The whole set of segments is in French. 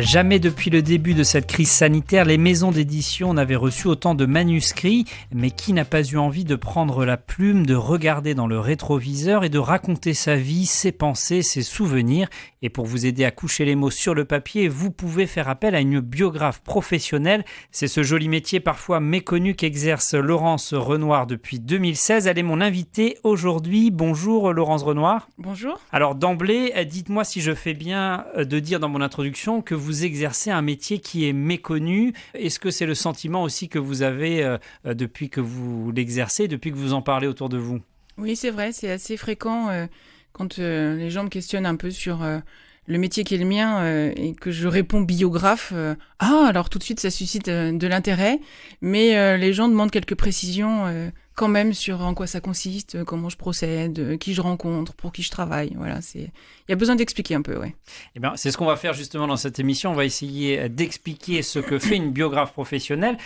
Jamais depuis le début de cette crise sanitaire, les maisons d'édition n'avaient reçu autant de manuscrits. Mais qui n'a pas eu envie de prendre la plume, de regarder dans le rétroviseur et de raconter sa vie, ses pensées, ses souvenirs? Et pour vous aider à coucher les mots sur le papier, vous pouvez faire appel à une biographe professionnelle. C'est ce joli métier parfois méconnu qu'exerce Laurence Renoir depuis 2016. Elle est mon invitée aujourd'hui. Bonjour Laurence Renoir. Bonjour. Alors d'emblée, dites-moi si je fais bien de dire dans mon introduction que vous exercez un métier qui est méconnu. Est-ce que c'est le sentiment aussi que vous avez depuis que vous l'exercez, depuis que vous en parlez autour de vous? Oui, c'est vrai, c'est assez fréquent quand les gens me questionnent un peu sur le métier qui est le mien et que je réponds biographe. Alors tout de suite, ça suscite de l'intérêt, mais les gens demandent quelques précisions quand même sur en quoi ça consiste, comment je procède, qui je rencontre, pour qui je travaille. Voilà, il y a besoin d'expliquer un peu, ouais. Eh bien, c'est ce qu'on va faire justement dans cette émission. On va essayer d'expliquer ce que fait une biographe professionnelle.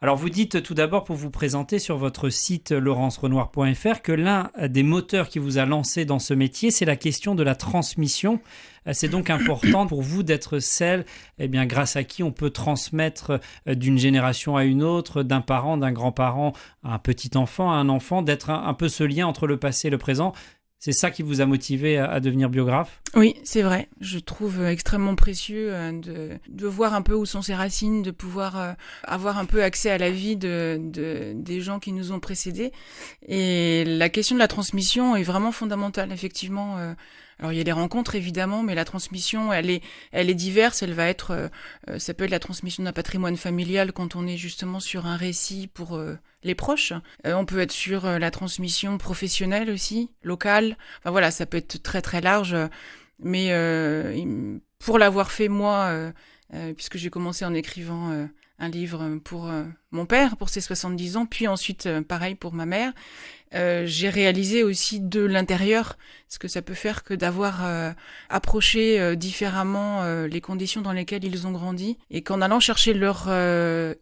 Alors, vous dites tout d'abord, pour vous présenter sur votre site laurencerenoir.fr, que l'un des moteurs qui vous a lancé dans ce métier, c'est la question de la transmission. C'est donc important pour vous d'être celle, grâce à qui on peut transmettre d'une génération à une autre, d'un parent, d'un grand-parent à un petit enfant, à un enfant, d'être un peu ce lien entre le passé et le présent. C'est ça qui vous a motivé à devenir biographe? Oui, c'est vrai. Je trouve extrêmement précieux de voir un peu où sont ses racines, de pouvoir avoir un peu accès à la vie des gens qui nous ont précédés. Et la question de la transmission est vraiment fondamentale, effectivement. Alors il y a des rencontres évidemment, mais la transmission, elle est diverse. Elle va être, ça peut être la transmission d'un patrimoine familial quand on est justement sur un récit pour les proches. On peut être sur la transmission professionnelle aussi, locale. Enfin voilà, ça peut être très très large. Mais pour l'avoir fait moi, puisque j'ai commencé en écrivant un livre pour mon père, pour ses 70 ans, puis ensuite pareil pour ma mère, j'ai réalisé aussi de l'intérieur ce que ça peut faire que d'avoir approché différemment les conditions dans lesquelles ils ont grandi, et qu'en allant chercher leur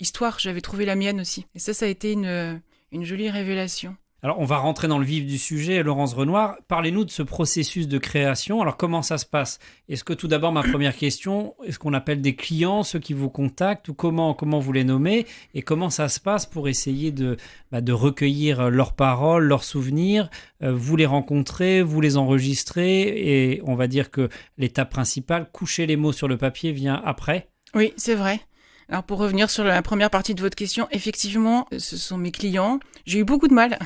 histoire, j'avais trouvé la mienne aussi. Et ça a été une jolie révélation. Alors, on va rentrer dans le vif du sujet. Laurence Renoir, parlez-nous de ce processus de création. Alors, comment ça se passe? Est-ce que tout d'abord, ma première question, est-ce qu'on appelle des clients ceux qui vous contactent, ou comment vous les nommez, et comment ça se passe pour essayer de recueillir leurs paroles, leurs souvenirs? Vous les rencontrez, vous les enregistrez, et on va dire que l'étape principale, coucher les mots sur le papier, vient après? Oui, c'est vrai. Alors pour revenir sur la première partie de votre question, effectivement, ce sont mes clients. J'ai eu beaucoup de mal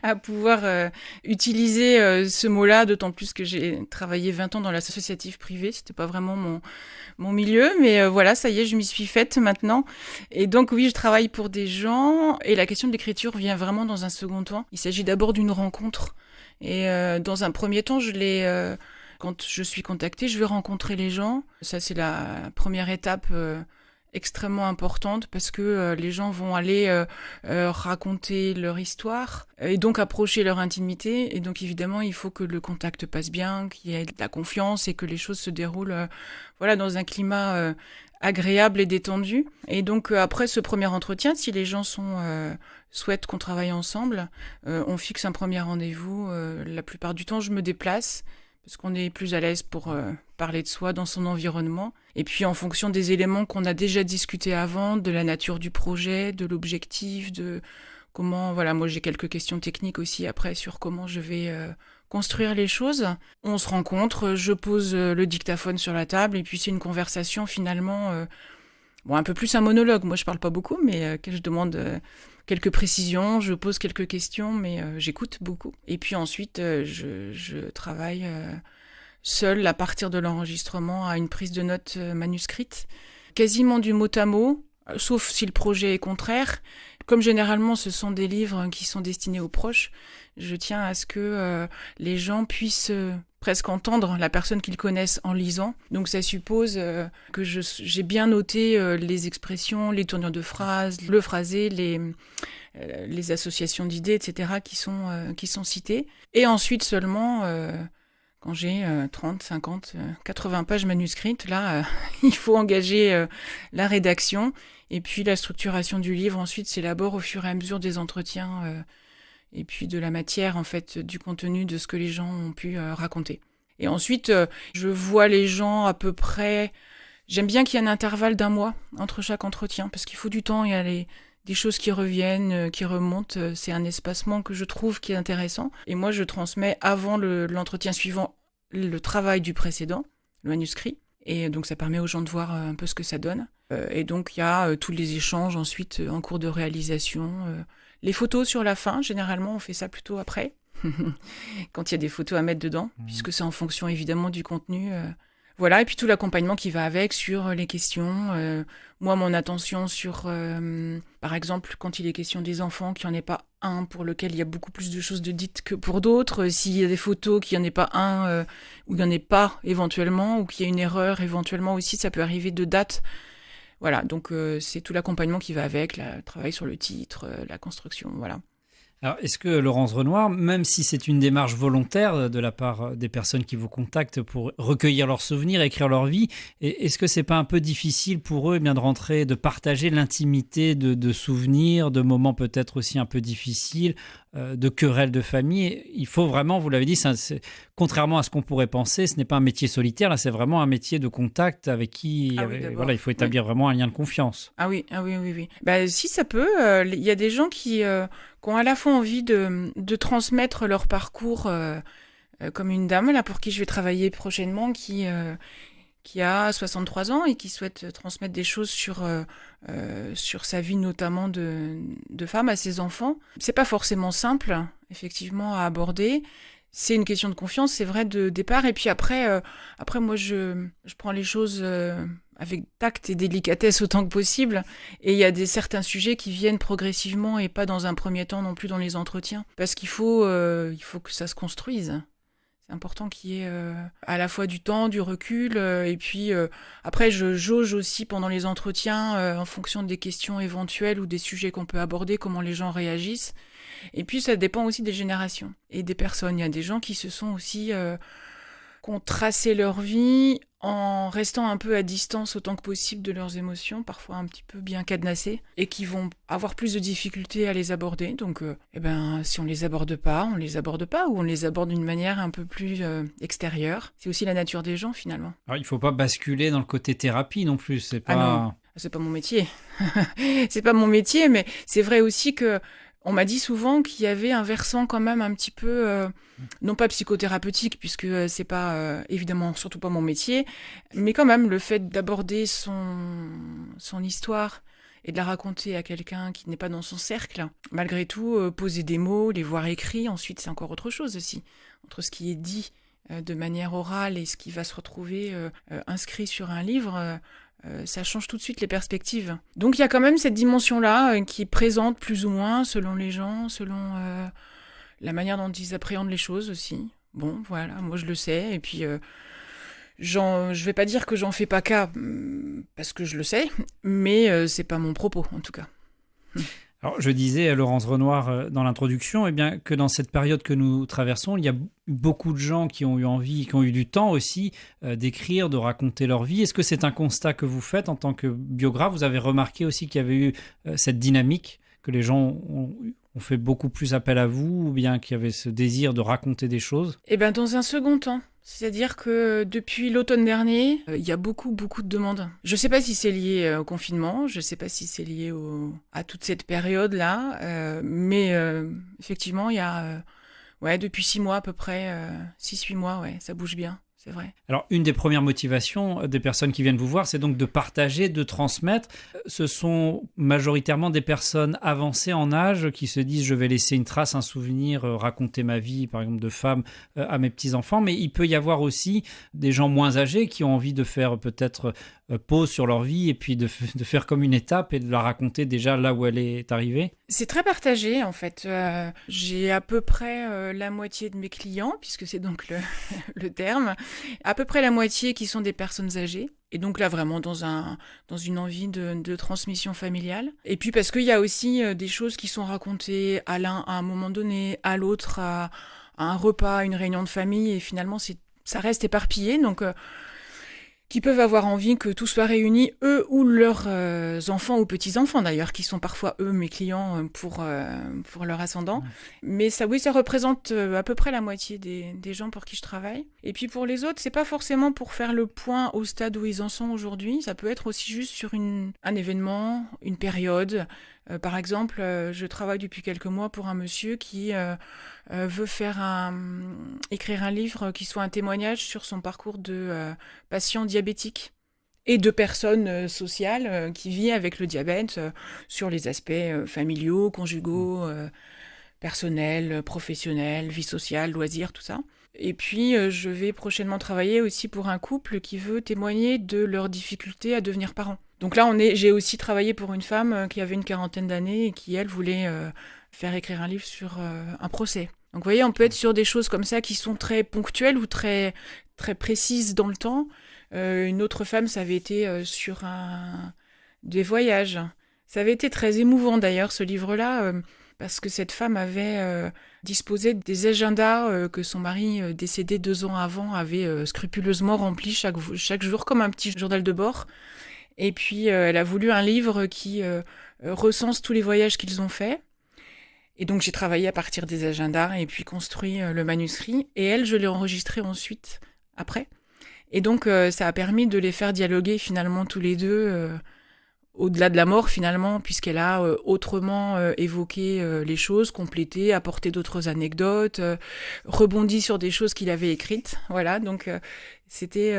à pouvoir utiliser ce mot-là, d'autant plus que j'ai travaillé 20 ans dans l'associatif privé. C'était pas vraiment mon milieu, mais voilà, ça y est, je m'y suis faite maintenant. Et donc oui, je travaille pour des gens, et la question de l'écriture vient vraiment dans un second temps. Il s'agit d'abord d'une rencontre. Et dans un premier temps, quand je suis contactée, je vais rencontrer les gens. Ça, c'est la première étape extrêmement importante, parce que les gens vont aller raconter leur histoire et donc approcher leur intimité, et donc évidemment il faut que le contact passe bien, qu'il y ait de la confiance et que les choses se déroulent dans un climat agréable et détendu. Et donc après ce premier entretien, si les gens souhaitent qu'on travaille ensemble, on fixe un premier rendez-vous. La plupart du temps je me déplace, parce qu'on est plus à l'aise pour parler de soi dans son environnement. Et puis en fonction des éléments qu'on a déjà discutés avant, de la nature du projet, de l'objectif, de comment... Voilà, moi j'ai quelques questions techniques aussi après sur comment je vais construire les choses. On se rencontre, je pose le dictaphone sur la table, et puis c'est une conversation finalement... un peu plus un monologue. Moi je parle pas beaucoup, mais que je demande... quelques précisions, je pose quelques questions, mais j'écoute beaucoup. Et puis ensuite, je travaille seule à partir de l'enregistrement à une prise de notes manuscrite, quasiment du mot à mot, sauf si le projet est contraire. Comme généralement ce sont des livres qui sont destinés aux proches, je tiens à ce que les gens puissent presque entendre la personne qu'ils connaissent en lisant. Donc ça suppose que j'ai bien noté les expressions, les tournures de phrases, le phrasé, les associations d'idées, etc. qui sont citées. Et ensuite seulement, quand j'ai 30, 50, 80 pages manuscrites, là, il faut engager la rédaction. Et puis la structuration du livre, ensuite, s'élabore au fur et à mesure des entretiens et puis de la matière, en fait, du contenu de ce que les gens ont pu raconter. Et ensuite, je vois les gens à peu près J'aime bien qu'il y ait un intervalle d'1 mois entre chaque entretien, parce qu'il faut du temps, il y a des choses qui reviennent, qui remontent. C'est un espacement que je trouve qui est intéressant. Et moi, je transmets avant l'entretien suivant le travail du précédent, le manuscrit. Et donc, ça permet aux gens de voir un peu ce que ça donne. Et donc, il y a tous les échanges ensuite en cours de réalisation. Les photos sur la fin, généralement, on fait ça plutôt après, quand il y a des photos à mettre dedans, puisque c'est en fonction évidemment du contenu. Voilà, et puis tout l'accompagnement qui va avec sur les questions. Moi, mon attention sur, par exemple, quand il est question des enfants, qu'il n'y en ait pas un pour lequel il y a beaucoup plus de choses de dites que pour d'autres. S'il y a des photos, qu'il n'y en ait pas un où il n'y en ait pas éventuellement, ou qu'il y ait une erreur éventuellement aussi, ça peut arriver de date. Voilà, donc c'est tout l'accompagnement qui va avec, le travail sur le titre, la construction, voilà. Alors, est-ce que Laurence Renoir, même si c'est une démarche volontaire de la part des personnes qui vous contactent pour recueillir leurs souvenirs, écrire leur vie, est-ce que c'est pas un peu difficile pour eux de rentrer, de partager l'intimité de souvenirs, de moments peut-être aussi un peu difficiles, de querelles de famille? Il faut vraiment, vous l'avez dit, contrairement à ce qu'on pourrait penser, ce n'est pas un métier solitaire, là c'est vraiment un métier de contact avec qui il faut établir vraiment un lien de confiance. Ah oui. Bah, si ça peut, il y a des gens qui ont à la fois envie de transmettre leur parcours, comme une dame là pour qui je vais travailler prochainement, qui a 63 ans et qui souhaite transmettre des choses sur sa vie, notamment de femme à ses enfants. C'est pas forcément simple, effectivement, à aborder. C'est une question de confiance, c'est vrai, de départ. Et puis après moi, je prends les choses avec tact et délicatesse autant que possible. Et il y a certains sujets qui viennent progressivement et pas dans un premier temps non plus dans les entretiens. Parce qu'il faut que ça se construise. C'est important qu'il y ait à la fois du temps, du recul, et puis après je jauge aussi pendant les entretiens en fonction des questions éventuelles ou des sujets qu'on peut aborder, comment les gens réagissent. Et puis ça dépend aussi des générations et des personnes. Il y a des gens qui se sont aussi qui ont tracé leur vie en restant un peu à distance autant que possible de leurs émotions, parfois un petit peu bien cadenassées, et qui vont avoir plus de difficultés à les aborder. Donc, si on les aborde pas, ou on les aborde d'une manière un peu plus extérieure. C'est aussi la nature des gens, finalement. Alors, il faut pas basculer dans le côté thérapie non plus, c'est pas... Ah non, c'est pas mon métier. C'est pas mon métier, mais c'est vrai aussi que on m'a dit souvent qu'il y avait un versant quand même un petit peu, non pas psychothérapeutique, puisque c'est pas, évidemment, surtout pas mon métier, mais quand même le fait d'aborder son histoire et de la raconter à quelqu'un qui n'est pas dans son cercle, malgré tout, poser des mots, les voir écrits, ensuite c'est encore autre chose aussi, entre ce qui est dit de manière orale et ce qui va se retrouver inscrit sur un livre. Ça change tout de suite les perspectives. Donc il y a quand même cette dimension-là qui est présente plus ou moins selon les gens, selon la manière dont ils appréhendent les choses aussi. Bon, voilà, moi je le sais. Et puis, je vais pas dire que j'en fais pas cas, parce que je le sais, mais c'est pas mon propos, en tout cas. Alors, je disais à Laurence Renoir dans l'introduction que dans cette période que nous traversons, il y a beaucoup de gens qui ont eu envie, qui ont eu du temps aussi d'écrire, de raconter leur vie. Est-ce que c'est un constat que vous faites en tant que biographe? Vous avez remarqué aussi qu'il y avait eu cette dynamique, que les gens ont fait beaucoup plus appel à vous, ou bien qu'il y avait ce désir de raconter des choses? Dans un second temps. C'est-à-dire que depuis l'automne dernier, il y a beaucoup de demandes. Je ne sais pas si c'est lié au confinement, je ne sais pas si c'est lié à toute cette période-là, mais effectivement, il y a depuis 6 mois à peu près, 6-8 mois, ça bouge bien. C'est vrai. Alors, une des premières motivations des personnes qui viennent vous voir, c'est donc de partager, de transmettre. Ce sont majoritairement des personnes avancées en âge qui se disent « je vais laisser une trace, un souvenir, raconter ma vie, par exemple, de femme à mes petits-enfants ». Mais il peut y avoir aussi des gens moins âgés qui ont envie de faire peut-être pause sur leur vie et puis de faire comme une étape et de la raconter déjà là où elle est arrivée. C'est très partagé en fait. J'ai à peu près la moitié de mes clients, puisque c'est donc le terme, à peu près la moitié qui sont des personnes âgées. Et donc là, vraiment dans une envie de transmission familiale. Et puis parce qu'il y a aussi des choses qui sont racontées à l'un à un moment donné, à l'autre à un repas, à une réunion de famille, et finalement ça reste éparpillé. Donc qui peuvent avoir envie que tout soit réuni, eux ou leurs enfants ou petits-enfants d'ailleurs, qui sont parfois eux mes clients pour leur ascendant. Ouais. Mais ça, oui, ça représente à peu près la moitié des gens pour qui je travaille. Et puis pour les autres, c'est pas forcément pour faire le point au stade où ils en sont aujourd'hui, ça peut être aussi juste sur un événement, une période. Par exemple, je travaille depuis quelques mois pour un monsieur qui veut écrire un livre qui soit un témoignage sur son parcours de patient diabétique et de personnes sociales qui vit avec le diabète sur les aspects familiaux, conjugaux, personnels, professionnels, vie sociale, loisirs, tout ça. Et puis, je vais prochainement travailler aussi pour un couple qui veut témoigner de leurs difficultés à devenir parents. Donc là, j'ai aussi travaillé pour une femme qui avait une quarantaine d'années et qui, elle, voulait faire écrire un livre sur un procès. Donc vous voyez, on peut être sur des choses comme ça qui sont très ponctuelles ou très, très précises dans le temps. Une autre femme, ça avait été sur des voyages. Ça avait été très émouvant d'ailleurs, ce livre-là, parce que cette femme avait disposé des agendas que son mari, décédé 2 ans avant, avait scrupuleusement remplis chaque jour, comme un petit journal de bord. Et puis, elle a voulu un livre qui recense tous les voyages qu'ils ont faits. Et donc, j'ai travaillé à partir des agendas et puis construit le manuscrit. Et elle, je l'ai enregistré ensuite, après. Et donc, ça a permis de les faire dialoguer finalement tous les deux, au-delà de la mort finalement, puisqu'elle a autrement évoqué les choses, complété, apporté d'autres anecdotes, rebondi sur des choses qu'il avait écrites. Voilà, donc c'était...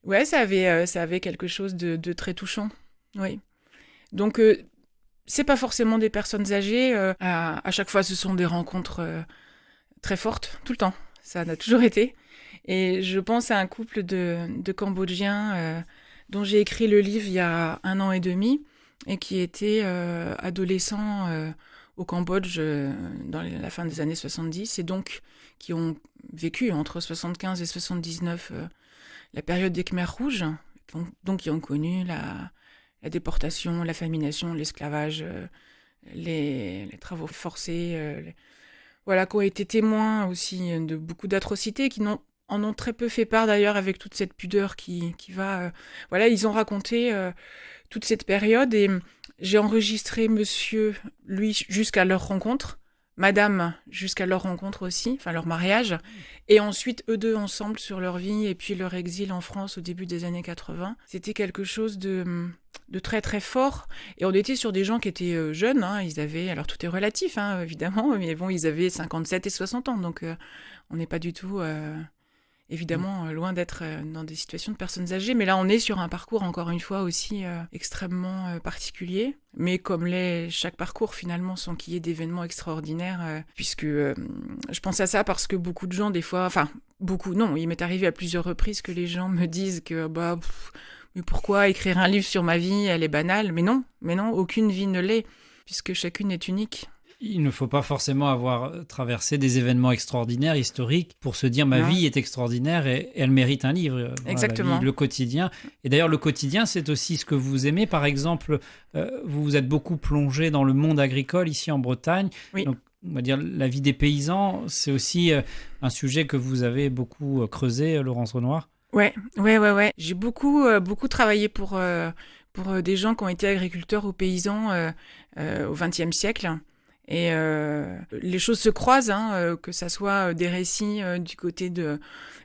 Ouais, ça avait quelque chose de très touchant. Oui. Donc, c'est pas forcément des personnes âgées. À chaque fois, ce sont des rencontres très fortes, tout le temps. Ça en a toujours été. Et je pense à un couple de Cambodgiens dont j'ai écrit le livre il y a 1 an et demi et qui étaient adolescents au Cambodge dans la fin des années 70 et donc qui ont vécu entre 75 et 79 la période des Khmers rouges, donc qui ont connu la déportation, la famination, l'esclavage, les travaux forcés, voilà, qui ont été témoins aussi de beaucoup d'atrocités, qui en ont très peu fait part d'ailleurs avec toute cette pudeur qui va... voilà, ils ont raconté toute cette période et j'ai enregistré monsieur, lui, jusqu'à leur rencontre, madame, jusqu'à leur rencontre aussi, enfin leur mariage, et ensuite eux deux ensemble sur leur vie et puis leur exil en France au début des années 80. C'était quelque chose de très très fort et on était sur des gens qui étaient jeunes, hein, ils avaient, alors tout est relatif hein, évidemment, mais bon, ils avaient 57 et 60 ans, donc on n'est pas du tout... évidemment, loin d'être dans des situations de personnes âgées. Mais là, on est sur un parcours, encore une fois, aussi extrêmement particulier. Mais comme l'est chaque parcours, finalement, sans qu'il y ait d'événements extraordinaires. Puisque je pense à ça parce que beaucoup de gens, des fois... Enfin, beaucoup, non. Il m'est arrivé à plusieurs reprises que les gens me disent que... mais pourquoi écrire un livre sur ma vie, elle est banale. Mais non, aucune vie ne l'est, puisque chacune est unique. Il ne faut pas forcément avoir traversé des événements extraordinaires, historiques, pour se dire ma vie est extraordinaire et elle mérite un livre. Voilà, exactement. Le quotidien. Et d'ailleurs, le quotidien, c'est aussi ce que vous aimez. Par exemple, vous vous êtes beaucoup plongé dans le monde agricole ici en Bretagne. Oui. Donc, on va dire la vie des paysans, c'est aussi un sujet que vous avez beaucoup creusé, Laurence Renoir. Ouais. J'ai beaucoup travaillé pour des gens qui ont été agriculteurs ou paysans au XXe siècle. Et les choses se croisent, hein, que ça soit des récits du côté de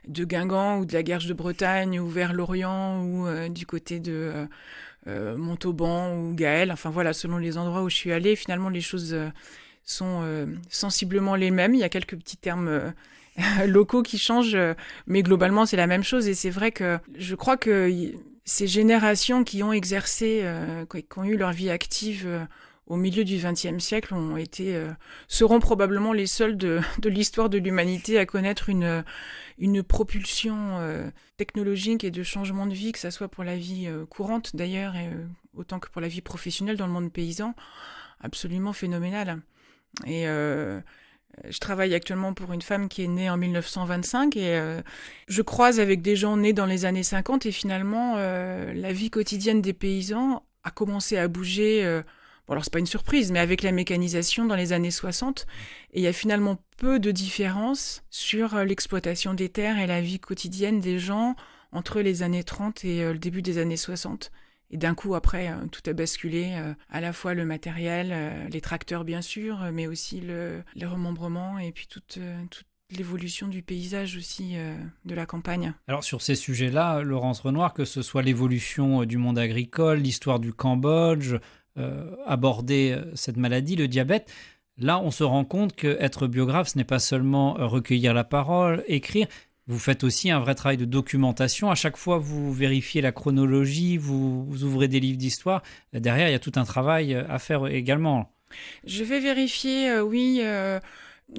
Guingamp ou de la Guerche de Bretagne ou vers l'Orient ou du côté de Montauban ou Gaël. Enfin voilà, selon les endroits où je suis allée, finalement les choses sont sensiblement les mêmes. Il y a quelques petits termes locaux qui changent, mais globalement c'est la même chose. Et c'est vrai que je crois que ces générations qui ont exercé, qui ont eu leur vie active au milieu du XXe siècle, seront probablement les seuls de l'histoire de l'humanité à connaître une propulsion technologique et de changement de vie, que ça soit pour la vie courante d'ailleurs, et autant que pour la vie professionnelle dans le monde paysan, absolument phénoménal. Et je travaille actuellement pour une femme qui est née en 1925 et je croise avec des gens nés dans les années 50 et finalement la vie quotidienne des paysans a commencé à bouger. Bon, alors c'est pas une surprise, mais avec la mécanisation dans les années 60, et il y a finalement peu de différence sur l'exploitation des terres et la vie quotidienne des gens entre les années 30 et le début des années 60. Et d'un coup, après, tout a basculé, à la fois le matériel, les tracteurs bien sûr, mais aussi les remembrements et puis toute l'évolution du paysage aussi de la campagne. Alors sur ces sujets-là, Laurence Renoir, que ce soit l'évolution du monde agricole, l'histoire du Cambodge, aborder cette maladie, le diabète, là on se rend compte qu'être biographe, ce n'est pas seulement recueillir la parole, écrire. Vous faites aussi un vrai travail de documentation. À chaque fois, vous vérifiez la chronologie, vous ouvrez des livres d'histoire. Derrière, il y a tout un travail à faire également. Je vais vérifier, oui,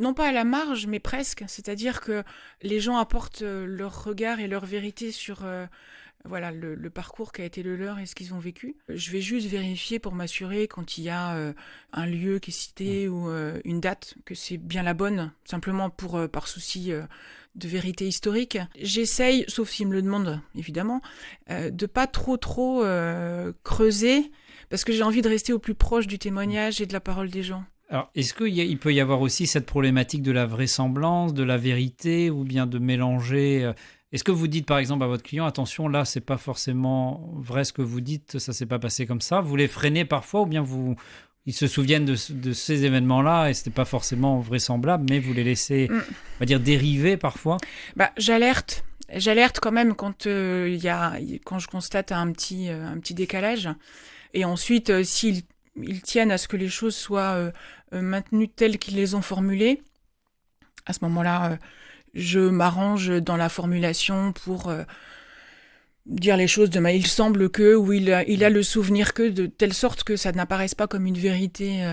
non pas à la marge, mais presque. C'est-à-dire que les gens apportent leur regard et leur vérité sur voilà, le parcours qui a été le leur et ce qu'ils ont vécu. Je vais juste vérifier pour m'assurer quand il y a un lieu qui est cité ou une date, que c'est bien la bonne, simplement par souci de vérité historique. J'essaye, sauf s'ils me le demandent, évidemment, de pas trop creuser, parce que j'ai envie de rester au plus proche du témoignage et de la parole des gens. Alors, est-ce qu'il peut y avoir aussi cette problématique de la vraisemblance, de la vérité, ou bien de mélanger Est-ce que vous dites par exemple à votre client, attention, là, c'est pas forcément vrai ce que vous dites, ça s'est pas passé comme ça. Vous les freinez parfois, ou bien ils se souviennent de ces événements-là et c'était pas forcément vraisemblable, mais vous les laissez, on va dire, dériver parfois. J'alerte quand même quand je constate un petit décalage. Et ensuite, s'ils tiennent à ce que les choses soient maintenues telles qu'ils les ont formulées, à ce moment-là, je m'arrange dans la formulation pour dire les choses il semble que, ou il a le souvenir que, de telle sorte que ça n'apparaisse pas comme une vérité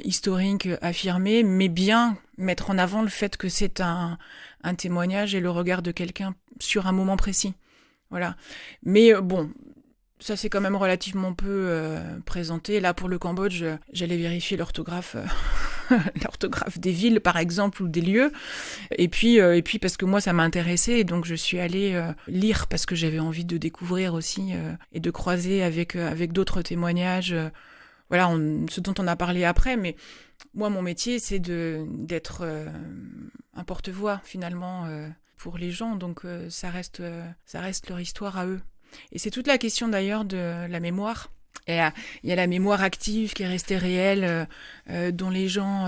historique affirmée, mais bien mettre en avant le fait que c'est un témoignage et le regard de quelqu'un sur un moment précis. Voilà. Mais bon, ça c'est quand même relativement peu présenté. Là, pour le Cambodge, j'allais vérifier l'orthographe des villes, par exemple, ou des lieux. Et puis parce que moi, ça m'a intéressée, et donc je suis allée lire, parce que j'avais envie de découvrir aussi et de croiser avec d'autres témoignages. Voilà, ce dont on a parlé après, mais moi, mon métier, c'est d'être un porte-voix, finalement, pour les gens. Donc, ça reste leur histoire à eux. Et c'est toute la question d'ailleurs de la mémoire. Et il y a la mémoire active qui est restée réelle, dont les gens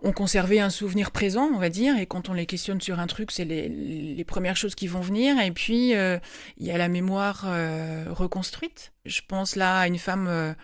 ont conservé un souvenir présent, on va dire. Et quand on les questionne sur un truc, c'est les premières choses qui vont venir. Et puis, il y a la mémoire reconstruite. Je pense là à une femme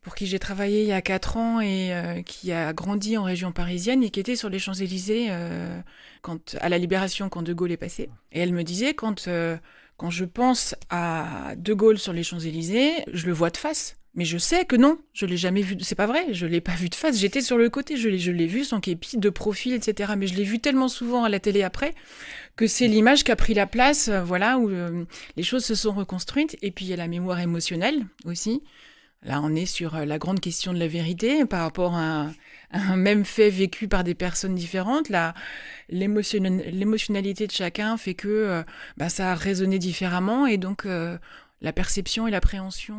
pour qui j'ai travaillé il y a 4 ans et qui a grandi en région parisienne et qui était sur les Champs-Élysées à la Libération, quand De Gaulle est passé. Et elle me disait, quand je pense à De Gaulle sur les Champs-Élysées, je le vois de face. Mais je sais que non, je l'ai jamais vu. C'est pas vrai, je l'ai pas vu de face. J'étais sur le côté, je l'ai vu sans képi, de profil, etc. Mais je l'ai vu tellement souvent à la télé après que c'est l'image qui a pris la place, voilà, où les choses se sont reconstruites. Et puis il y a la mémoire émotionnelle aussi. Là, on est sur la grande question de la vérité par rapport à un même fait vécu par des personnes différentes. L'émotionnalité de chacun fait que ça a résonné différemment, et donc la perception et l'appréhension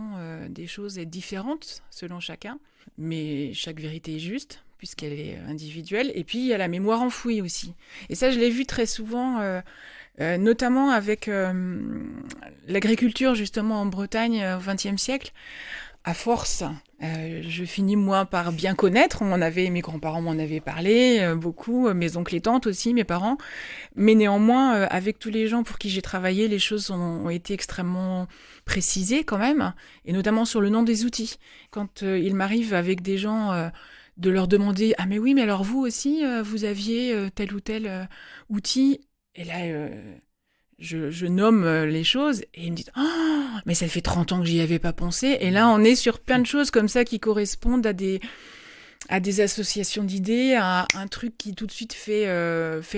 des choses est différente selon chacun. Mais chaque vérité est juste, puisqu'elle est individuelle. Et puis, il y a la mémoire enfouie aussi. Et ça, je l'ai vu très souvent, notamment avec l'agriculture, justement, en Bretagne au XXe siècle. À force, je finis moi par bien connaître. Mes grands-parents m'en avaient parlé beaucoup, mes oncles et tantes aussi, mes parents. Mais néanmoins, avec tous les gens pour qui j'ai travaillé, les choses ont été extrêmement précisées quand même, et notamment sur le nom des outils. Quand il m'arrive avec des gens de leur demander « Ah mais oui, mais alors vous aussi, vous aviez tel ou tel outil ?» Et là... Je nomme les choses et ils me disent « Oh, mais ça fait 30 ans que j'y avais pas pensé. » Et là, on est sur plein de choses comme ça qui correspondent à des associations d'idées, à un truc qui tout de suite fait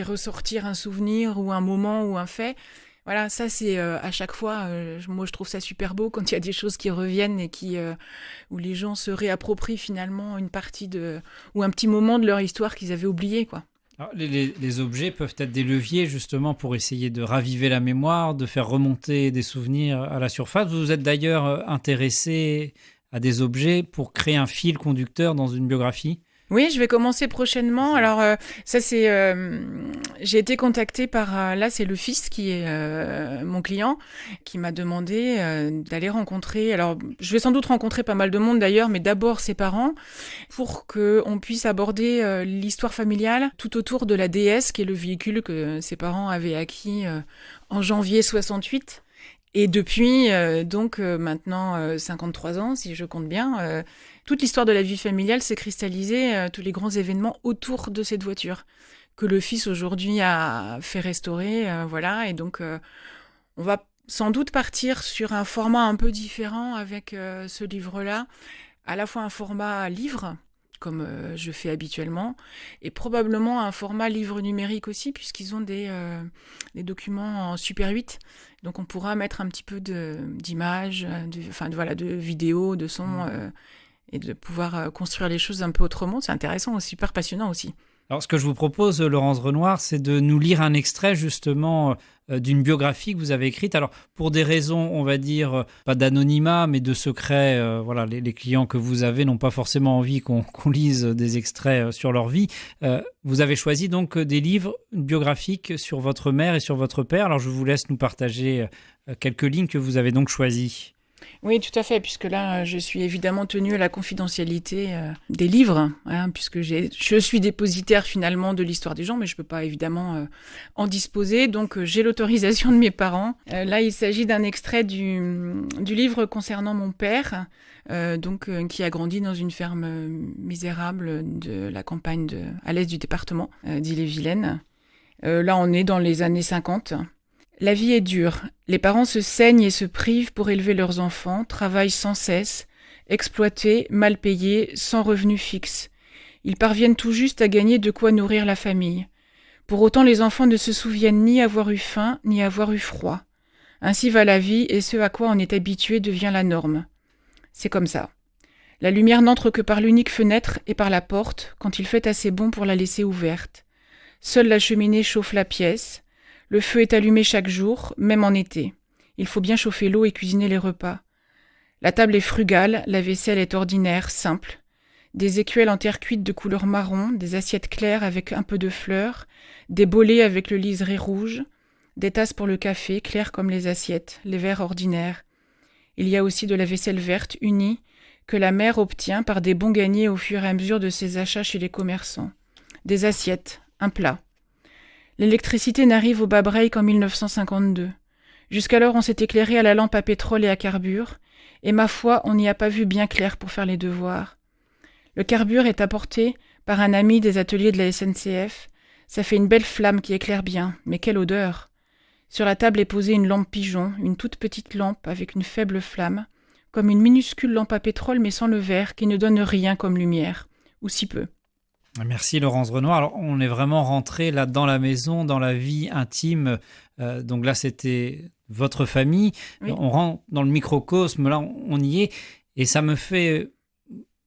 ressortir un souvenir ou un moment ou un fait. Voilà, ça c'est à chaque fois, moi je trouve ça super beau quand il y a des choses qui reviennent et où les gens se réapproprient finalement une partie ou un petit moment de leur histoire qu'ils avaient oublié, quoi. Alors, les objets peuvent être des leviers justement pour essayer de raviver la mémoire, de faire remonter des souvenirs à la surface. Vous vous êtes d'ailleurs intéressé à des objets pour créer un fil conducteur dans une biographie. Oui, je vais commencer prochainement. Alors, ça, c'est... j'ai été contactée par... là, c'est le fils qui est mon client, qui m'a demandé d'aller rencontrer... Alors, je vais sans doute rencontrer pas mal de monde d'ailleurs, mais d'abord ses parents, pour qu'on puisse aborder l'histoire familiale tout autour de la DS, qui est le véhicule que ses parents avaient acquis en janvier 68. Et depuis, maintenant 53 ans, si je compte bien, toute l'histoire de la vie familiale s'est cristallisée, tous les grands événements autour de cette voiture, que le fils aujourd'hui a fait restaurer, voilà. Et donc, on va sans doute partir sur un format un peu différent avec ce livre-là, à la fois un format livre, comme je fais habituellement, et probablement un format livre numérique aussi, puisqu'ils ont des documents en Super 8. Donc on pourra mettre un petit peu d'images, de vidéos, de sons, et de pouvoir construire les choses un peu autrement. C'est intéressant, super passionnant aussi. Alors, ce que je vous propose, Laurence Renoir, c'est de nous lire un extrait justement d'une biographie que vous avez écrite. Alors, pour des raisons, on va dire, pas d'anonymat, mais de secret, voilà, les clients que vous avez n'ont pas forcément envie qu'on lise des extraits sur leur vie. Vous avez choisi donc des livres biographiques sur votre mère et sur votre père. Alors, je vous laisse nous partager quelques lignes que vous avez donc choisies. Oui, tout à fait, puisque là, je suis évidemment tenue à la confidentialité des livres, puisque je suis dépositaire finalement de l'histoire des gens, mais je ne peux pas évidemment en disposer, donc j'ai l'autorisation de mes parents. Là, il s'agit d'un extrait du livre concernant mon père, qui a grandi dans une ferme misérable de la campagne à l'est du département d'Ille-et-Vilaine. Là, on est dans les années 50. La vie est dure. Les parents se saignent et se privent pour élever leurs enfants, travaillent sans cesse, exploités, mal payés, sans revenu fixe. Ils parviennent tout juste à gagner de quoi nourrir la famille. Pour autant, les enfants ne se souviennent ni avoir eu faim, ni avoir eu froid. Ainsi va la vie, et ce à quoi on est habitué devient la norme. C'est comme ça. La lumière n'entre que par l'unique fenêtre et par la porte, quand il fait assez bon pour la laisser ouverte. Seule la cheminée chauffe la pièce. Le feu est allumé chaque jour, même en été. Il faut bien chauffer l'eau et cuisiner les repas. La table est frugale, la vaisselle est ordinaire, simple. Des écuelles en terre cuite de couleur marron, des assiettes claires avec un peu de fleurs, des bolets avec le liseré rouge, des tasses pour le café, claires comme les assiettes, les verres ordinaires. Il y a aussi de la vaisselle verte unie que la mère obtient par des bons gagnés au fur et à mesure de ses achats chez les commerçants. Des assiettes, un plat. L'électricité n'arrive au bas-breil qu'en 1952. Jusqu'alors, on s'est éclairé à la lampe à pétrole et à carbure, et ma foi, on n'y a pas vu bien clair pour faire les devoirs. Le carbure est apporté par un ami des ateliers de la SNCF. Ça fait une belle flamme qui éclaire bien, mais quelle odeur! Sur la table est posée une lampe pigeon, une toute petite lampe avec une faible flamme, comme une minuscule lampe à pétrole mais sans le verre, qui ne donne rien comme lumière, ou si peu. Merci Laurence Renoir. Alors, on est vraiment rentré là dans la maison, dans la vie intime. Donc là, c'était votre famille. Oui. On rentre dans le microcosme, là, on y est. Et ça me fait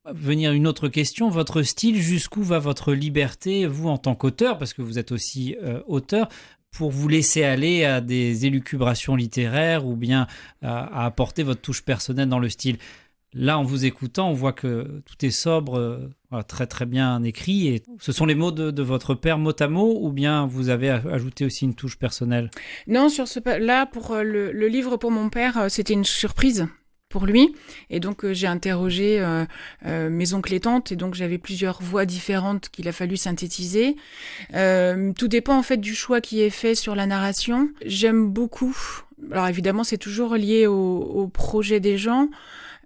venir une autre question. Votre style, jusqu'où va votre liberté, vous en tant qu'auteur, parce que vous êtes aussi auteur, pour vous laisser aller à des élucubrations littéraires ou bien à apporter votre touche personnelle dans le style? Là, en vous écoutant, on voit que tout est sobre, très très bien écrit. Et ce sont les mots de votre père mot à mot, ou bien vous avez ajouté aussi une touche personnelle? Non, là, pour le livre pour mon père, c'était une surprise pour lui. Et donc, j'ai interrogé mes oncles et tantes, et donc j'avais plusieurs voix différentes qu'il a fallu synthétiser. Tout dépend en fait du choix qui est fait sur la narration. J'aime beaucoup. Alors évidemment, c'est toujours lié au projet des gens.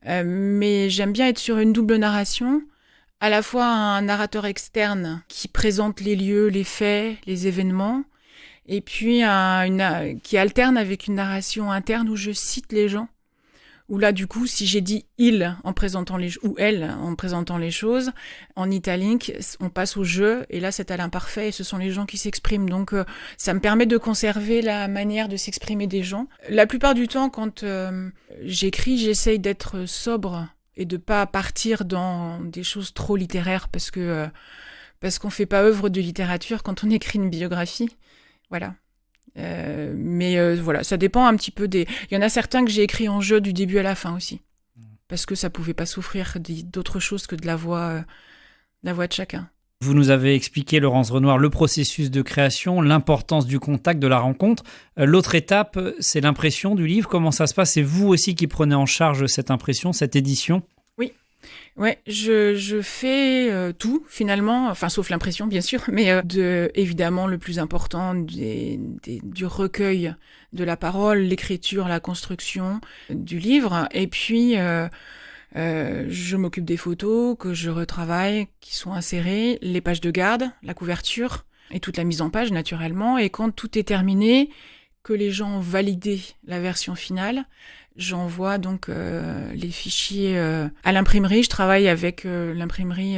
Mais j'aime bien être sur une double narration, à la fois un narrateur externe qui présente les lieux, les faits, les événements, et puis qui alterne avec une narration interne où je cite les gens, où là du coup si j'ai dit il en présentant ou elle en présentant les choses, en italique on passe au je, et là c'est à l'imparfait et ce sont les gens qui s'expriment, donc ça me permet de conserver la manière de s'exprimer des gens. La plupart du temps quand j'écris, j'essaye d'être sobre et de pas partir dans des choses trop littéraires parce qu'on fait pas œuvre de littérature quand on écrit une biographie, voilà. Mais voilà, ça dépend un petit peu il y en a certains que j'ai écrits en jeu du début à la fin aussi, parce que ça pouvait pas souffrir d'autre chose que de la voix la voix de chacun. Vous nous avez expliqué, Laurence Renoir, le processus de création, l'importance du contact, de la rencontre. L'autre étape, c'est l'impression du livre. Comment ça se passe? C'est vous aussi qui prenez en charge cette impression, cette édition? Oui. Ouais, je fais tout finalement, enfin sauf l'impression bien sûr, mais évidemment le plus important du recueil de la parole, l'écriture, la construction du livre, et puis je m'occupe des photos que je retravaille, qui sont insérées, les pages de garde, la couverture et toute la mise en page naturellement, et quand tout est terminé, que les gens ont validé la version finale, j'envoie donc les fichiers à l'imprimerie. Je travaille avec l'imprimerie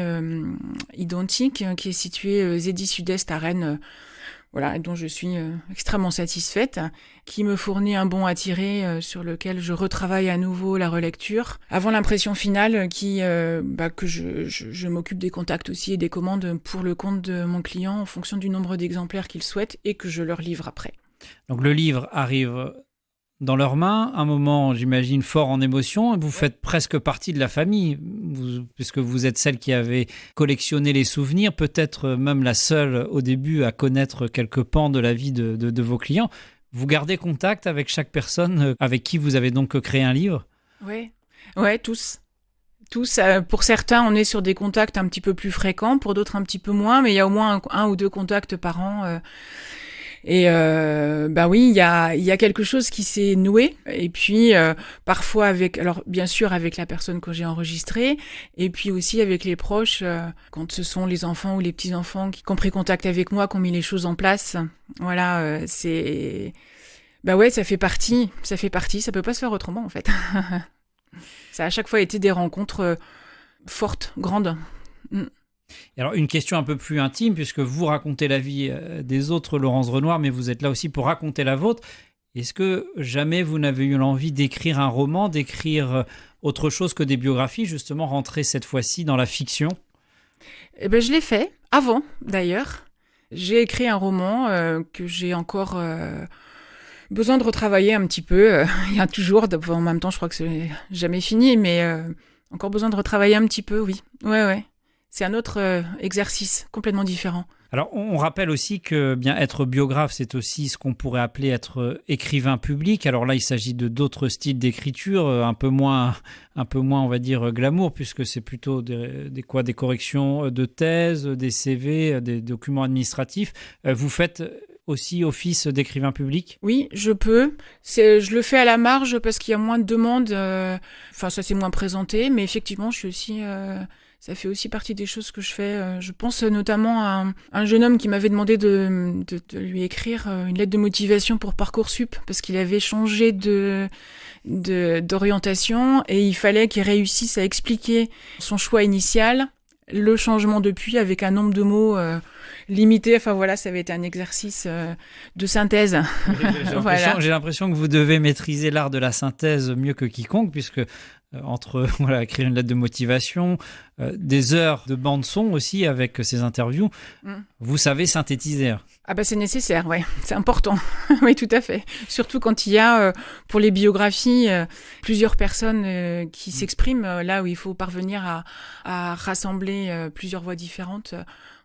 Identique qui est située Zedi Sud-Est à Rennes, voilà, dont je suis extrêmement satisfaite, qui me fournit un bon à tirer sur lequel je retravaille à nouveau la relecture avant l'impression finale que je m'occupe des contacts aussi et des commandes pour le compte de mon client en fonction du nombre d'exemplaires qu'il souhaite et que je leur livre après. Donc le livre arrive dans leurs mains, un moment, j'imagine, fort en émotion. Vous faites presque partie de la famille, puisque vous êtes celle qui avait collectionné les souvenirs, peut-être même la seule au début à connaître quelques pans de la vie de vos clients. Vous gardez contact avec chaque personne avec qui vous avez donc créé un livre? Oui, ouais, tous. Tous, pour certains, on est sur des contacts un petit peu plus fréquents, pour d'autres un petit peu moins, mais il y a au moins un ou deux contacts par an. Et oui, il y a quelque chose qui s'est noué. Et puis parfois alors bien sûr avec la personne que j'ai enregistrée, et puis aussi avec les proches, quand ce sont les enfants ou les petits enfants qui ont pris contact avec moi, qui ont mis les choses en place. Voilà, c'est ça fait partie. Ça peut pas se faire autrement en fait. Ça a à chaque fois été des rencontres fortes, grandes. Et alors, une question un peu plus intime, puisque vous racontez la vie des autres, Laurence Renoir, mais vous êtes là aussi pour raconter la vôtre. Est-ce que jamais vous n'avez eu l'envie d'écrire un roman, d'écrire autre chose que des biographies, justement rentrer cette fois-ci dans la fiction? Eh ben, je l'ai fait, avant d'ailleurs. J'ai écrit un roman que j'ai encore besoin de retravailler un petit peu. Il y a toujours, en même temps, je crois que c'est jamais fini, mais encore besoin de retravailler un petit peu, oui. Ouais. C'est un autre exercice complètement différent. Alors, on rappelle aussi que bien être biographe, c'est aussi ce qu'on pourrait appeler être écrivain public. Alors là, il s'agit de d'autres styles d'écriture, un peu moins, on va dire, glamour, puisque c'est plutôt des corrections de thèse, des CV, des documents administratifs. Vous faites aussi office d'écrivain public? Oui, je peux. Je le fais à la marge parce qu'il y a moins de demandes. Ça c'est moins présenté, mais effectivement, je suis aussi... Ça fait aussi partie des choses que je fais. Je pense notamment à un jeune homme qui m'avait demandé de lui écrire une lettre de motivation pour Parcoursup parce qu'il avait changé d'orientation et il fallait qu'il réussisse à expliquer son choix initial, le changement depuis avec un nombre de mots limité. Enfin voilà, ça avait été un exercice de synthèse. J'ai l'impression que vous devez maîtriser l'art de la synthèse mieux que quiconque, puisque entre écrire une lettre de motivation, des heures de bande-son aussi avec ces interviews, vous savez synthétiser. Ah c'est nécessaire, ouais, c'est important. Oui, tout à fait. Surtout quand il y a, pour les biographies, plusieurs personnes qui s'expriment, là où il faut parvenir à rassembler plusieurs voix différentes.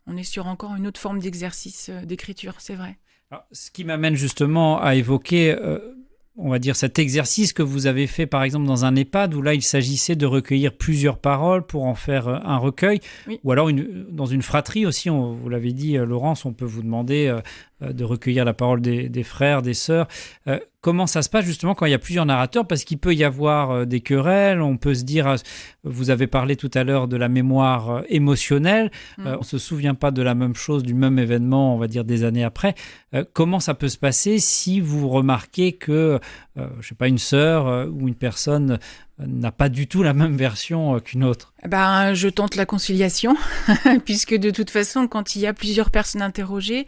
On est sur encore une autre forme d'exercice d'écriture, c'est vrai. Alors, ce qui m'amène justement à évoquer... on va dire cet exercice que vous avez fait par exemple dans un EHPAD où là il s'agissait de recueillir plusieurs paroles pour en faire un recueil, oui. Ou alors dans une fratrie aussi, vous l'avez dit Laurence, on peut vous demander de recueillir la parole des frères, des sœurs. Comment ça se passe justement quand il y a plusieurs narrateurs? Parce qu'il peut y avoir des querelles, on peut se dire, vous avez parlé tout à l'heure de la mémoire émotionnelle, on ne se souvient pas de la même chose, du même événement, on va dire des années après. Comment ça peut se passer si vous remarquez que, une sœur ou une personne n'a pas du tout la même version qu'une autre? Je tente la conciliation, puisque de toute façon, quand il y a plusieurs personnes interrogées,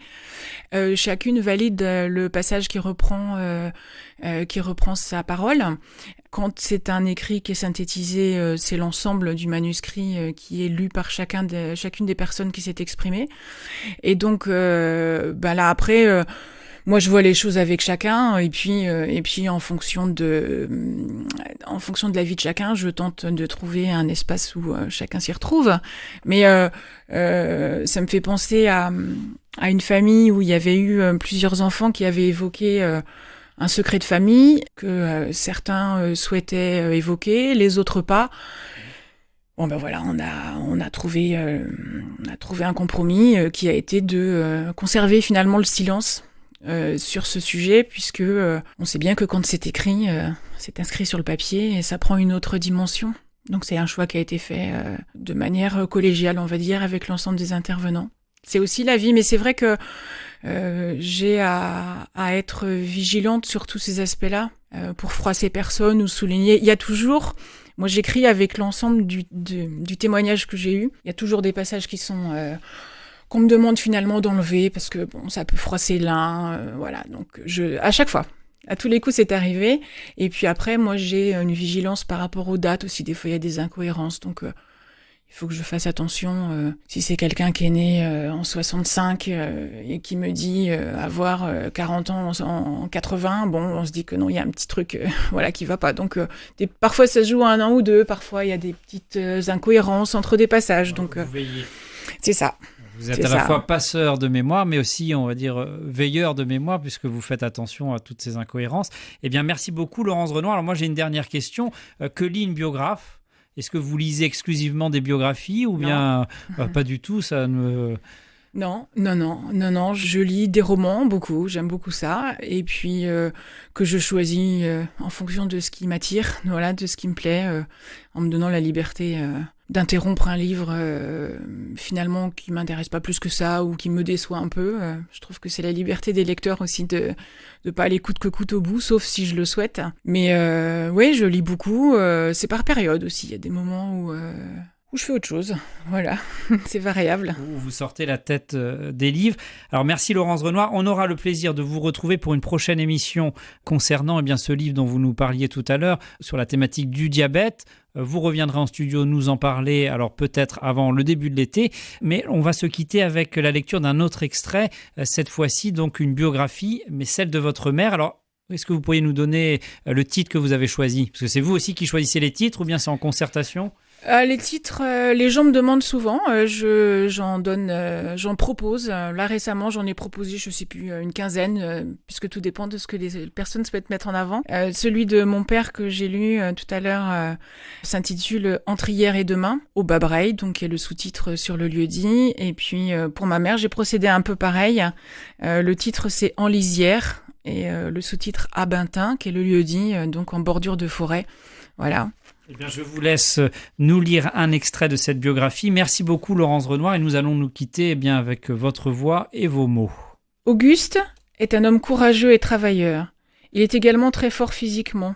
chacune valide le passage qui reprend sa parole. Quand c'est un écrit qui est synthétisé, c'est l'ensemble du manuscrit qui est lu par chacune des personnes qui s'est exprimée. Et donc, là après... moi, je vois les choses avec chacun, et puis en fonction de la vie de chacun, je tente de trouver un espace où chacun s'y retrouve. Mais ça me fait penser à une famille où il y avait eu plusieurs enfants qui avaient évoqué un secret de famille que certains souhaitaient évoquer, les autres pas. Bon ben voilà, on a trouvé un compromis qui a été de conserver finalement le silence sur ce sujet, puisque on sait bien que quand c'est écrit, c'est inscrit sur le papier et ça prend une autre dimension. Donc c'est un choix qui a été fait de manière collégiale, on va dire, avec l'ensemble des intervenants. C'est aussi la vie, mais c'est vrai que j'ai à être vigilante sur tous ces aspects-là pour froisser personne ou souligner. Il y a toujours, moi j'écris avec l'ensemble du témoignage que j'ai eu, il y a toujours des passages qui sont qu'on me demande finalement d'enlever parce que bon, ça peut froisser l'un, voilà. Donc à chaque fois, à tous les coups, c'est arrivé. Et puis après, moi, j'ai une vigilance par rapport aux dates aussi. Des fois, il y a des incohérences, donc il faut que je fasse attention. Si c'est quelqu'un qui est né en 65 et qui me dit avoir 40 ans en 80, bon, on se dit que non, il y a un petit truc, voilà, qui va pas. Donc parfois, ça se joue à un an ou deux. Parfois, il y a des petites incohérences entre des passages. Donc c'est ça. Vous êtes à la fois passeur de mémoire, mais aussi, on va dire, veilleur de mémoire, puisque vous faites attention à toutes ces incohérences. Eh bien, merci beaucoup, Laurence Renoir. Alors moi, j'ai une dernière question. Que lit une biographe ? Est-ce que vous lisez exclusivement des biographies ou bien pas du tout, ça ne... Non, je lis des romans, beaucoup, j'aime beaucoup ça, et puis que je choisis en fonction de ce qui m'attire, voilà, de ce qui me plaît, en me donnant la liberté d'interrompre un livre finalement qui m'intéresse pas plus que ça ou qui me déçoit un peu. Je trouve que c'est la liberté des lecteurs aussi de pas aller coûte que coûte au bout, sauf si je le souhaite. Mais oui, je lis beaucoup, c'est par période aussi, il y a des moments où je fais autre chose, voilà, c'est variable. Vous sortez la tête des livres. Alors merci Laurence Renoir, on aura le plaisir de vous retrouver pour une prochaine émission concernant eh bien, ce livre dont vous nous parliez tout à l'heure, sur la thématique du diabète. Vous reviendrez en studio nous en parler, alors peut-être avant le début de l'été, mais on va se quitter avec la lecture d'un autre extrait, cette fois-ci donc une biographie, mais celle de votre mère. Alors, est-ce que vous pourriez nous donner le titre que vous avez choisi ? Parce que c'est vous aussi qui choisissez les titres ou bien c'est en concertation ? Les titres, les gens me demandent souvent, j'en propose. Là récemment, j'en ai proposé, je sais plus, une quinzaine, puisque tout dépend de ce que les personnes souhaitent mettre en avant. Celui de mon père que j'ai lu tout à l'heure s'intitule Entre hier et demain, au bas Braille, donc qui est le sous-titre sur le lieu-dit. Et puis pour ma mère, j'ai procédé un peu pareil. Le titre c'est En lisière et le sous-titre Abintin, qui est le lieu-dit, donc en bordure de forêt. Voilà. Eh bien, je vous laisse nous lire un extrait de cette biographie. Merci beaucoup, Laurence Renoir, et nous allons nous quitter eh bien, avec votre voix et vos mots. Auguste est un homme courageux et travailleur. Il est également très fort physiquement.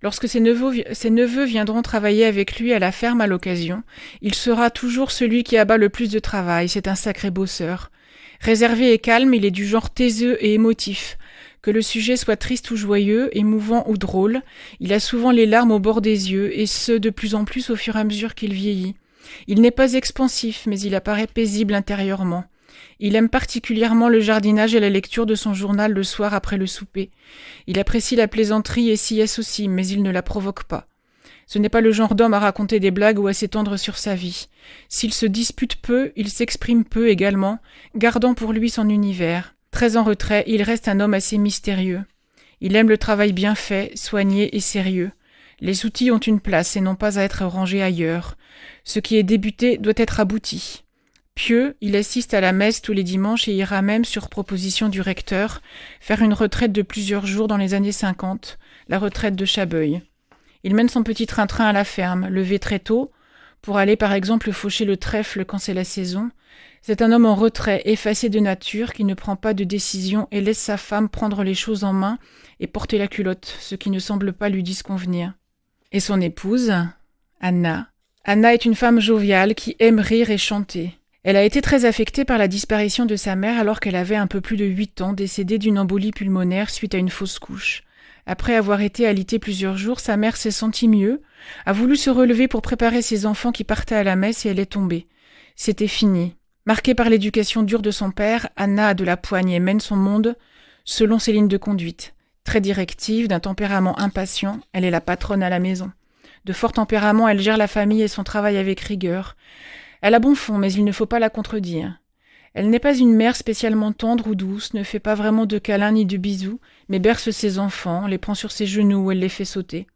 Lorsque ses neveux viendront travailler avec lui à la ferme à l'occasion, il sera toujours celui qui abat le plus de travail. C'est un sacré bosseur. Réservé et calme, il est du genre taiseux et émotif. Que le sujet soit triste ou joyeux, émouvant ou drôle, il a souvent les larmes au bord des yeux, et ce, de plus en plus au fur et à mesure qu'il vieillit. Il n'est pas expansif, mais il apparaît paisible intérieurement. Il aime particulièrement le jardinage et la lecture de son journal le soir après le souper. Il apprécie la plaisanterie et s'y associe, mais il ne la provoque pas. Ce n'est pas le genre d'homme à raconter des blagues ou à s'étendre sur sa vie. S'il se dispute peu, il s'exprime peu également, gardant pour lui son univers. Très en retrait, il reste un homme assez mystérieux. Il aime le travail bien fait, soigné et sérieux. Les outils ont une place et n'ont pas à être rangés ailleurs. Ce qui est débuté doit être abouti. Pieux, il assiste à la messe tous les dimanches et ira même, sur proposition du recteur, faire une retraite de plusieurs jours dans les années 50, la retraite de Chabeuil. Il mène son petit train-train à la ferme, levé très tôt, pour aller par exemple faucher le trèfle quand c'est la saison. C'est un homme en retrait, effacé de nature, qui ne prend pas de décision et laisse sa femme prendre les choses en main et porter la culotte, ce qui ne semble pas lui disconvenir. Et son épouse, Anna. Anna est une femme joviale qui aime rire et chanter. Elle a été très affectée par la disparition de sa mère alors qu'elle avait un peu plus de 8 ans, décédée d'une embolie pulmonaire suite à une fausse couche. Après avoir été alitée plusieurs jours, sa mère s'est sentie mieux, a voulu se relever pour préparer ses enfants qui partaient à la messe et elle est tombée. C'était fini. Marquée par l'éducation dure de son père, Anna a de la poigne et mène son monde selon ses lignes de conduite. Très directive, d'un tempérament impatient, elle est la patronne à la maison. De fort tempérament, elle gère la famille et son travail avec rigueur. Elle a bon fond, mais il ne faut pas la contredire. Elle n'est pas une mère spécialement tendre ou douce, ne fait pas vraiment de câlins ni de bisous, mais berce ses enfants, les prend sur ses genoux ou elle les fait sauter.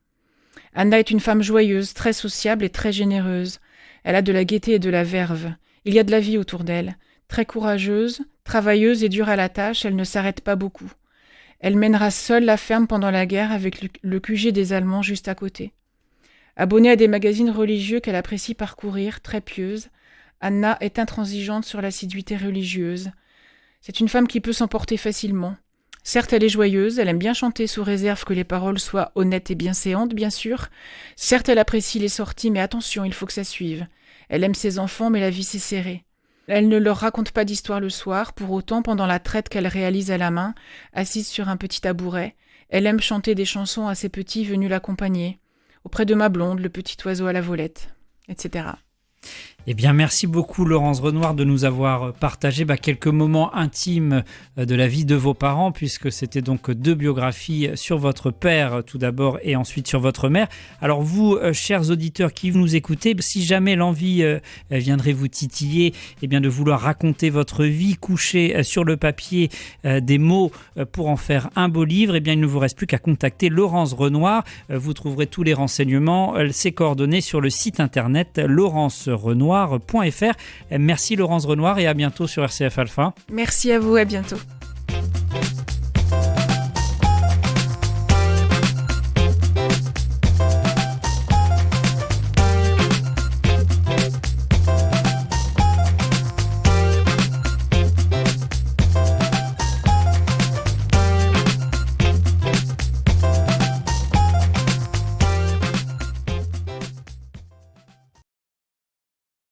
Anna est une femme joyeuse, très sociable et très généreuse. Elle a de la gaieté et de la verve. Il y a de la vie autour d'elle. Très courageuse, travailleuse et dure à la tâche, elle ne s'arrête pas beaucoup. Elle mènera seule la ferme pendant la guerre avec le QG des Allemands juste à côté. Abonnée à des magazines religieux qu'elle apprécie parcourir, très pieuse, Anna est intransigeante sur l'assiduité religieuse. C'est une femme qui peut s'emporter facilement. Certes, elle est joyeuse, elle aime bien chanter sous réserve que les paroles soient honnêtes et bienséantes, bien sûr. Certes, elle apprécie les sorties, mais attention, il faut que ça suive. Elle aime ses enfants, mais la vie s'est serrée. Elle ne leur raconte pas d'histoire le soir, pour autant, pendant la traite qu'elle réalise à la main, assise sur un petit tabouret, elle aime chanter des chansons à ses petits venus l'accompagner. Auprès de ma blonde, le petit oiseau à la volette, etc. Eh bien, merci beaucoup Laurence Renoir de nous avoir partagé quelques moments intimes de la vie de vos parents, puisque c'était donc 2 biographies sur votre père tout d'abord et ensuite sur votre mère. Alors vous, chers auditeurs qui nous écoutez, si jamais l'envie viendrait vous titiller, eh bien de vouloir raconter votre vie, coucher sur le papier des mots pour en faire un beau livre, eh bien il ne vous reste plus qu'à contacter Laurence Renoir. Vous trouverez tous les renseignements, ses coordonnées sur le site internet laurencerenoir.fr. Merci Laurence Renoir et à bientôt sur RCF Alpha. Merci à vous, à bientôt.